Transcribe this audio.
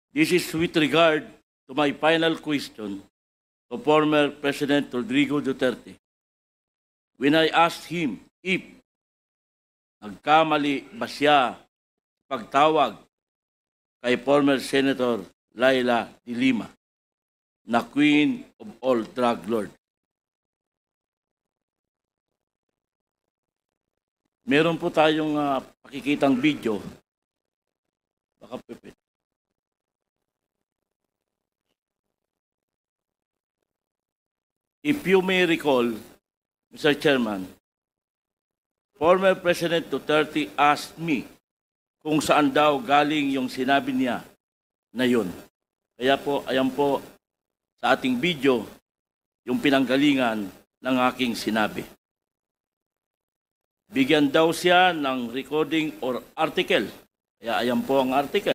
This is with regard to my final question to former President Rodrigo Duterte. When I asked him if nagkamali ba siya pagtawag kay former Senator Laila de Lima na Queen of all drug lord. Meron po tayong pakikitang video. Baka pipit. If you may recall, Mr. Chairman, former President Duterte asked me kung saan daw galing yung sinabi niya na yun. Kaya po, ayan po sa ating video yung pinanggalingan ng aking sinabi. Bigyan daw siya ng recording or article. Kaya ayan po ang article.